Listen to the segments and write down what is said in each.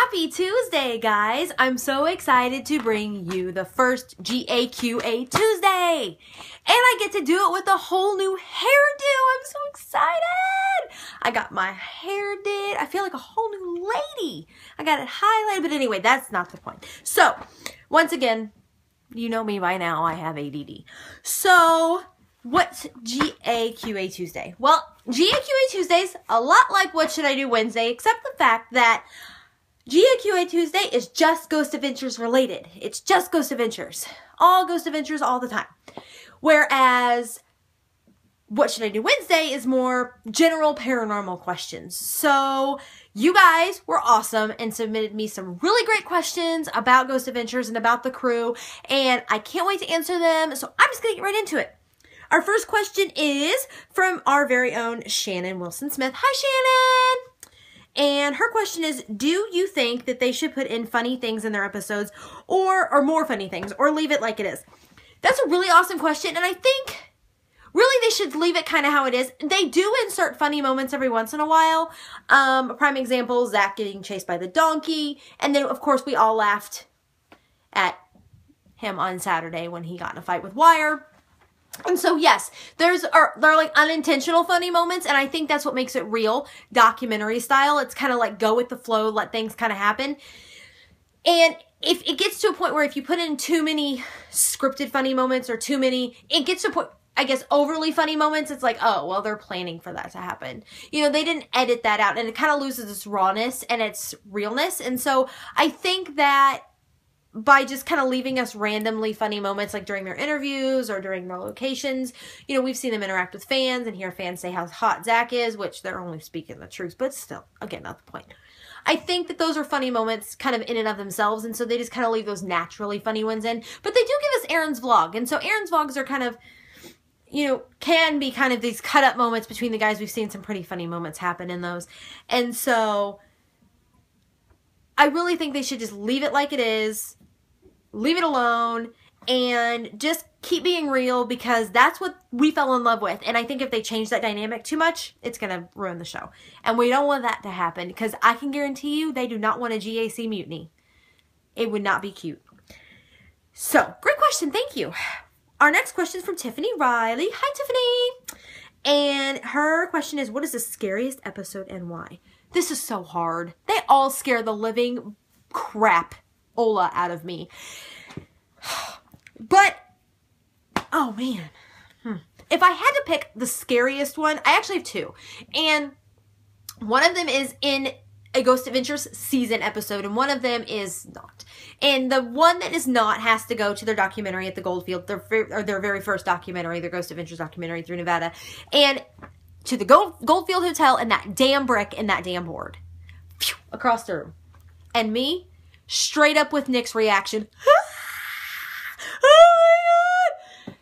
Happy Tuesday, guys! I'm so excited to bring you the first GAQA Tuesday! And I get to do it with a whole new hairdo! I'm so excited! I got my hair did. I feel like a whole new lady. I got it highlighted, but anyway, that's not the point. So, once again, you know me by now, I have ADD. So, what's GAQA Tuesday? Well, GAQA Tuesday's a lot like What Should I Do Wednesday, except the fact that GAQA Tuesday is just Ghost Adventures related. It's just Ghost Adventures. All Ghost Adventures all the time. Whereas What Should I Do Wednesday is more general paranormal questions. So you guys were awesome and submitted me some really great questions about Ghost Adventures and about the crew. And I can't wait to answer them. So I'm just going to get right into it. Our first question is from our very own Shannon Wilson Smith. Hi, Shannon! And her question is, do you think that they should put in funny things in their episodes or more funny things, or leave it like it is? That's a really awesome question, and I think really they should leave it kind of how it is. They do insert funny moments every once in a while. A prime example, Zach getting chased by the donkey, and then of course we all laughed at him on Saturday when he got in a fight with Wire. And so, yes, there are like unintentional funny moments, and I think that's what makes it real, documentary style. It's kind of like go with the flow, let things kind of happen. And if it gets to a point where if you put in too many scripted funny moments or too many, it gets to a point, I guess, overly funny moments, it's like, oh, well, they're planning for that to happen. You know, they didn't edit that out, and it kind of loses its rawness and its realness. And so I think that by just kind of leaving us randomly funny moments like during their interviews or during their locations. You know, we've seen them interact with fans and hear fans say how hot Zach is, which they're only speaking the truth, but still, again, not the point. I think that those are funny moments kind of in and of themselves, and so they just kind of leave those naturally funny ones in. But they do give us Aaron's vlog, and so Aaron's vlogs are kind of, you know, can be kind of these cut-up moments between the guys. We've seen some pretty funny moments happen in those. And so I really think they should just leave it like it is. Leave it alone and just keep being real, because that's what we fell in love with. And I think if they change that dynamic too much, it's going to ruin the show. And we don't want that to happen, because I can guarantee you they do not want a GAC mutiny. It would not be cute. So, great question. Thank you. Our next question is from Tiffany Riley. Hi, Tiffany. And her question is, what is the scariest episode and why? This is so hard. They all scare the living crap Ola out of me. But, oh man. If I had to pick the scariest one, I actually have two. And one of them is in a Ghost Adventures season episode, and one of them is not. And the one that is not has to go to their documentary at the Goldfield, their very first documentary, their Ghost Adventures documentary through Nevada, and to the Goldfield Hotel and that damn brick and that damn board. Phew, across the room. And me, straight up with Nick's reaction. Oh my God!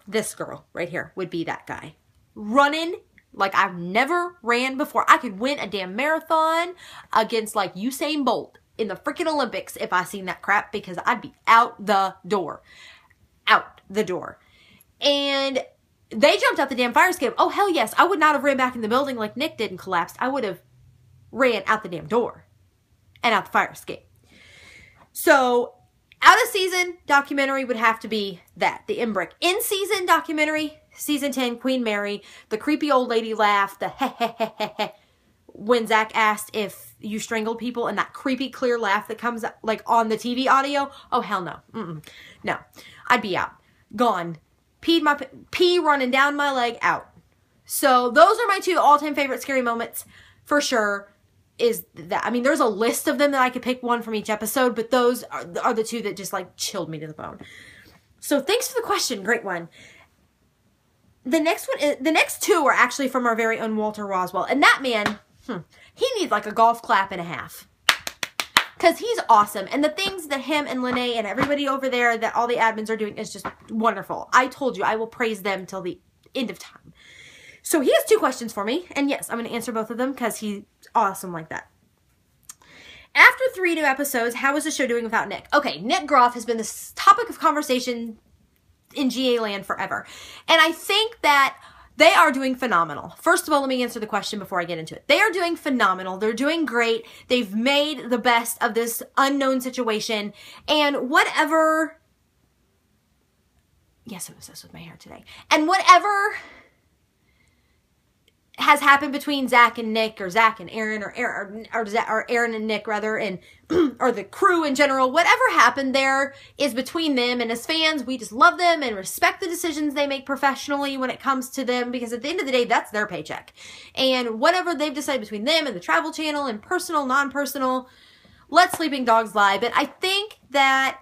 This girl right here would be that guy. Running like I've never ran before. I could win a damn marathon against like Usain Bolt in the freaking Olympics if I seen that crap, because I'd be out the door. Out the door. And they jumped out the damn fire escape. Oh, hell yes. I would not have ran back in the building like Nick did and collapsed. I would have ran out the damn door and out the fire escape. So, out of season documentary would have to be that, the Embrick. In season documentary, season 10, Queen Mary, the creepy old lady laugh, the heh heh heh heh heh, when Zach asked if you strangled people, and that creepy clear laugh that comes like on the TV audio. Oh, hell no. No. I'd be out. Gone. Pee running down my leg, out. So, those are my two all-time favorite scary moments, for sure. Is that, I mean, there's a list of them that I could pick one from each episode, but those are the two that just like chilled me to the bone. So thanks for the question. Great one. The next two are actually from our very own Walter Roswell. And that man, he needs like a golf clap and a half. Because he's awesome. And the things that him and Lene and everybody over there, that all the admins are doing, is just wonderful. I told you, I will praise them till the end of time. So he has two questions for me, and yes, I'm going to answer both of them because he's awesome like that. After 3 new episodes, how is the show doing without Nick? Okay, Nick Groff has been the topic of conversation in GA land forever. And I think that They are doing phenomenal. First of all, let me answer the question before I get into it. They are doing phenomenal. They're doing great. They've made the best of this unknown situation. And whatever... Yes, I'm obsessed with my hair today. And whatever has happened between Zach and Nick, or Zach and Aaron, or Aaron and Nick, rather, and or the crew in general, whatever happened there is between them. And as fans, we just love them and respect the decisions they make professionally when it comes to them, because at the end of the day, that's their paycheck. And whatever they've decided between them and the Travel Channel and personal, non-personal, let sleeping dogs lie. But I think that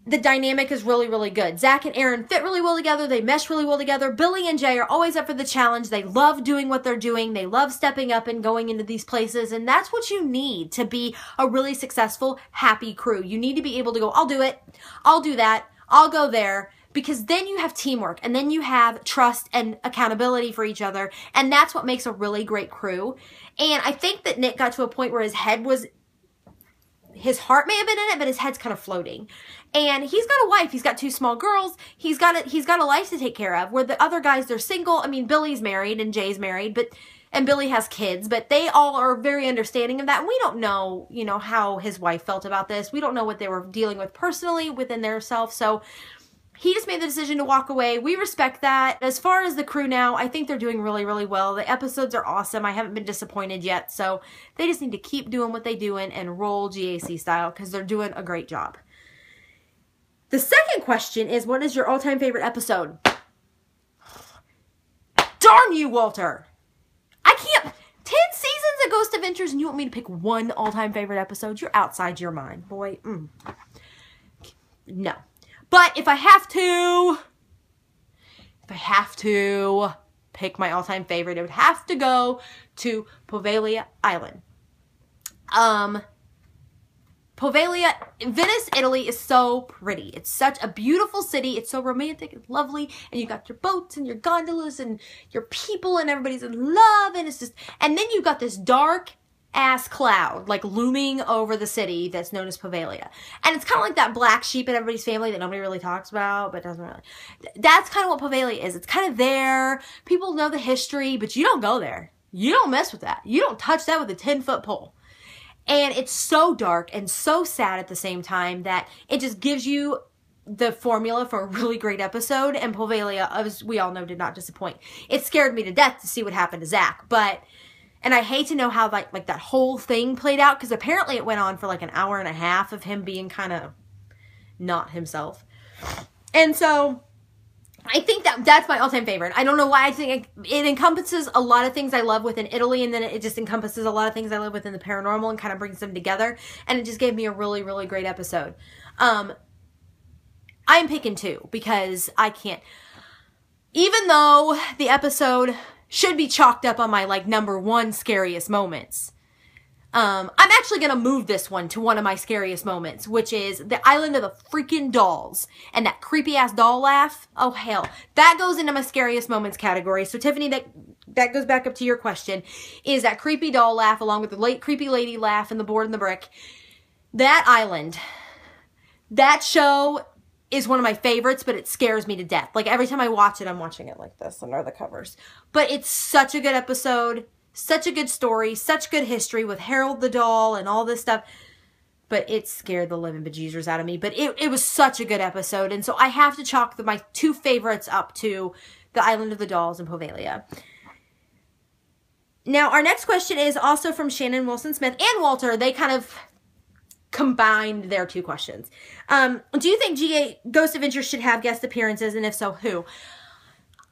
the dynamic is really, really good. Zach and Aaron fit really well together. They mesh really well together. Billy and Jay are always up for the challenge. They love doing what they're doing. They love stepping up and going into these places. And that's what you need to be a really successful, happy crew. You need to be able to go, I'll do it. I'll do that. I'll go there. Because then you have teamwork, and then you have trust and accountability for each other. And that's what makes a really great crew. And I think that Nick got to a point where his heart may have been in it, but his head's kind of floating. And he's got a wife. He's got 2 small girls. He's got a life to take care of. Where the other guys, they're single. I mean, Billy's married and Jay's married, and Billy has kids, but they all are very understanding of that. And we don't know, how his wife felt about this. We don't know what they were dealing with personally within their self. So he just made the decision to walk away. We respect that. As far as the crew now, I think they're doing really, really well. The episodes are awesome. I haven't been disappointed yet. So they just need to keep doing what they're doing and roll GAC style, because they're doing a great job. The second question is, what is your all-time favorite episode? Darn you, Walter. I can't. 10 seasons of Ghost Adventures and you want me to pick one all-time favorite episode? You're outside your mind, boy. No. But if I have to pick my all-time favorite, it would have to go to Poveglia Island. Poveglia, Venice, Italy is so pretty. It's such a beautiful city. It's so romantic and lovely. And you got your boats and your gondolas and your people and everybody's in love. And it's just, and then you've got this dark ass cloud like looming over the city that's known as Poveglia. And it's kind of like that black sheep in everybody's family that nobody really talks about, but doesn't really. That's kind of what Poveglia is. It's kind of there. People know the history, but you don't go there. You don't mess with that. You don't touch that with a 10-foot pole. And it's so dark and so sad at the same time that it just gives you the formula for a really great episode. And Poveglia, as we all know, did not disappoint. It scared me to death to see what happened to Zach. And I hate to know how like that whole thing played out, because apparently it went on for like an hour and a half of him being kind of not himself. And so I think that's my all-time favorite. I don't know why. I think it encompasses a lot of things I love within Italy, and then it just encompasses a lot of things I love within the paranormal and kind of brings them together. And it just gave me a really, really great episode. I'm picking 2 because I can't. Even though the episode should be chalked up on my like number 1 scariest moments, I'm actually going to move this one to one of my scariest moments, which is the Island of the freaking Dolls and that creepy ass doll laugh. Oh hell, that goes into my scariest moments category. So Tiffany, that goes back up to your question, is that creepy doll laugh along with the creepy lady laugh and the board and the brick. That island, that show is one of my favorites, but it scares me to death. Like every time I watch it, I'm watching it like this under the covers. But it's such a good episode. Such a good story, such good history with Harold the doll and all this stuff. But it scared the living bejesus out of me. But it was such a good episode. And so I have to chalk my 2 favorites up to the Island of the Dolls and Poveglia. Now, our next question is also from Shannon Wilson-Smith and Walter. They kind of combined their 2 questions. Do you think Ghost Adventures should have guest appearances? And if so, who?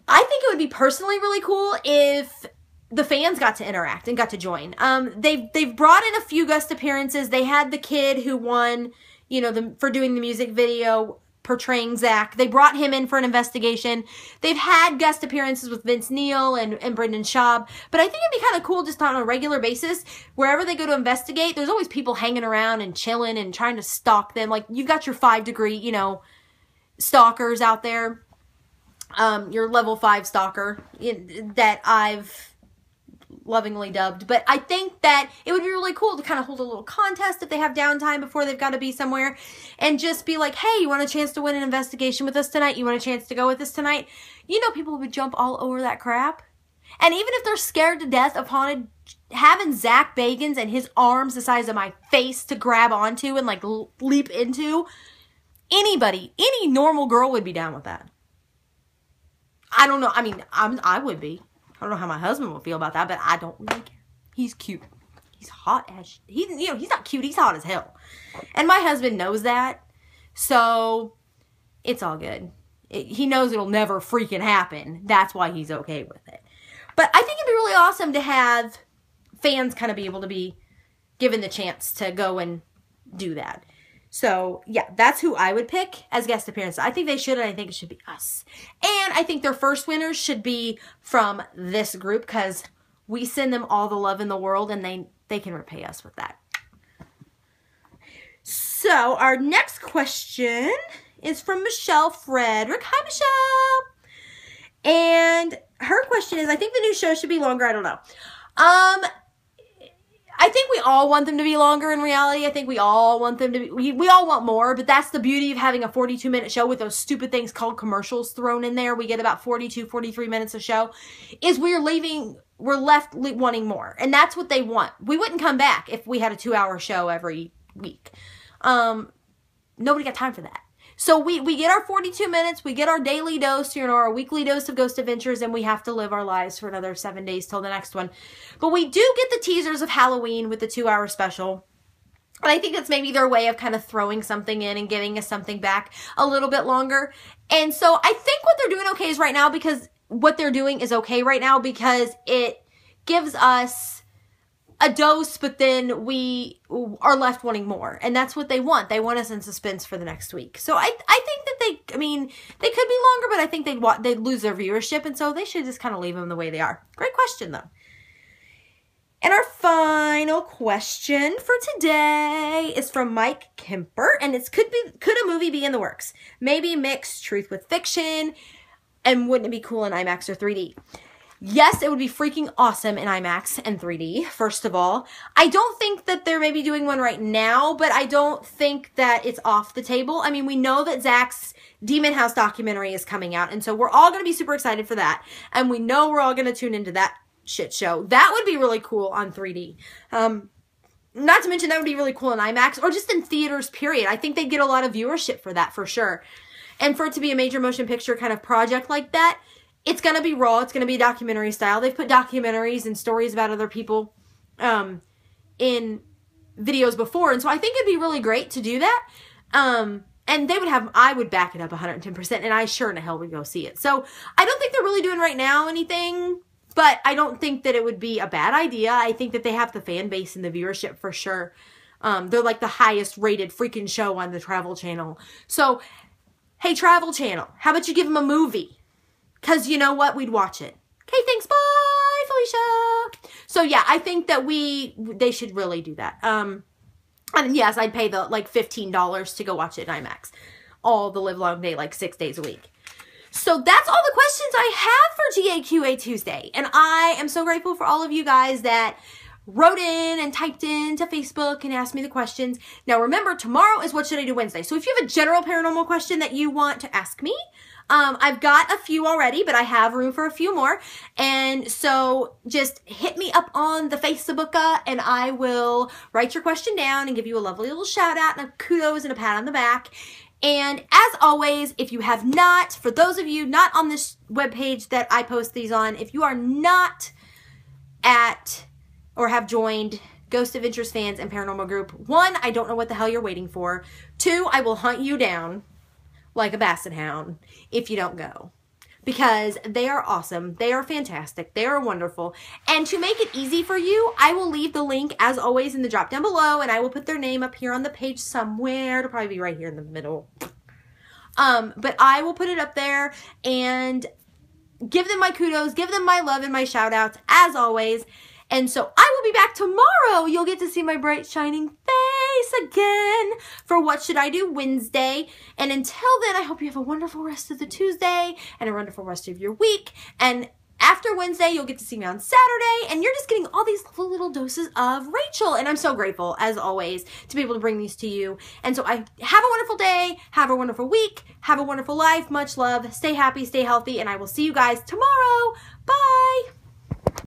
I think it would be personally really cool if the fans got to interact and got to join. They've brought in a few guest appearances. They had the kid who won, for doing the music video portraying Zach. They brought him in for an investigation. They've had guest appearances with Vince Neil and Brendan Schaub. But I think it'd be kind of cool just on a regular basis. Wherever they go to investigate, there's always people hanging around and chilling and trying to stalk them. Like, you've got your 5-degree, stalkers out there. Your level 5 stalker that I've lovingly dubbed. But I think that it would be really cool to kind of hold a little contest if they have downtime before they've got to be somewhere, and just be like, hey, you want a chance to win an investigation with us tonight? You want a chance to go with us tonight? You know, people would jump all over that crap. And even if they're scared to death of haunted, having Zach Bagans and his arms the size of my face to grab onto and like leap into, anybody, any normal girl would be down with that. I don't know. I mean, I would be. I don't know how my husband would feel about that, but I don't really care. He's cute. He's hot as he's not cute. He's hot as hell, and my husband knows that, so it's all good. He knows it'll never freaking happen. That's why he's okay with it. But I think it'd be really awesome to have fans kind of be able to be given the chance to go and do that. So, yeah, that's who I would pick as guest appearances. I think they should, and I think it should be us. And I think their first winners should be from this group, because we send them all the love in the world, and they can repay us with that. So, our next question is from Michelle Frederick. Hi, Michelle! And her question is, I think the new show should be longer. I don't know. I think we all want them to be longer in reality. I think we all want them to be, we all want more, but that's the beauty of having a 42-minute show with those stupid things called commercials thrown in there. We get about 42, 43 minutes of show, is we're left wanting more. And that's what they want. We wouldn't come back if we had a 2-hour show every week. Nobody got time for that. So we get our 42 minutes, we get our daily dose, our weekly dose of Ghost Adventures, and we have to live our lives for another 7 days till the next one. But we do get the teasers of Halloween with the 2-hour special. And I think that's maybe their way of kind of throwing something in and giving us something back a little bit longer. And so I think what they're doing okay is right now, because what they're doing is okay right now because it gives us a dose, but then we are left wanting more. And that's what they want. They want us in suspense for the next week. So I think that they could be longer, but I think they'd lose their viewership. And so they should just kind of leave them the way they are. Great question, though. And our final question for today is from Mike Kemper. And it's, could a movie be in the works? Maybe mix truth with fiction. And wouldn't it be cool in IMAX or 3D? Yes, it would be freaking awesome in IMAX and 3D, first of all. I don't think that they're maybe doing one right now, but I don't think that it's off the table. I mean, we know that Zach's Demon House documentary is coming out, and so we're all going to be super excited for that. And we know we're all going to tune into that shit show. That would be really cool on 3D. Not to mention that would be really cool in IMAX, or just in theaters, period. I think they'd get a lot of viewership for that, for sure. And for it to be a major motion picture kind of project like that, it's going to be raw. It's going to be documentary style. They've put documentaries and stories about other people in videos before. And so I think it'd be really great to do that. And I would back it up 110%. And I sure in the hell would go see it. So I don't think they're really doing right now anything. But I don't think that it would be a bad idea. I think that they have the fan base and the viewership for sure. They're like the highest rated freaking show on the Travel Channel. So, hey, Travel Channel, how about you give them a movie? Because you know what? We'd watch it. Okay, thanks. Bye, Felicia. So, yeah, I think that they should really do that. And yes, I'd pay the like $15 to go watch it in IMAX. All the live long day, like 6 days a week. So that's all the questions I have for GAQA Tuesday. And I am so grateful for all of you guys that wrote in and typed in to Facebook and asked me the questions. Now, remember, tomorrow is What Should I Do Wednesday. So if you have a general paranormal question that you want to ask me, I've got a few already, but I have room for a few more. And so just hit me up on the Facebook and I will write your question down and give you a lovely little shout out and a kudos and a pat on the back. And as always, if you have not, for those of you not on this webpage that I post these on, if you are not at or have joined Ghost Adventures Fans and Paranormal Group, 1, I don't know what the hell you're waiting for. 2, I will hunt you down like a basset hound if you don't go. Because they are awesome. They are fantastic. They are wonderful. And to make it easy for you, I will leave the link, as always, in the drop down below. And I will put their name up here on the page somewhere. It'll probably be right here in the middle. But I will put it up there and give them my kudos, give them my love and my shout outs, as always. And so I will be back tomorrow. You'll get to see my bright, shining face again for What Should I Do Wednesday. And until then, I hope you have a wonderful rest of the Tuesday and a wonderful rest of your week. And After Wednesday, you'll get to see me on Saturday, and you're just getting all these little doses of Rachel. And I'm so grateful, as always, to be able to bring these to you. And so have a wonderful day, have a wonderful week, have a wonderful life. Much love, stay happy, stay healthy, and I will see you guys tomorrow. Bye.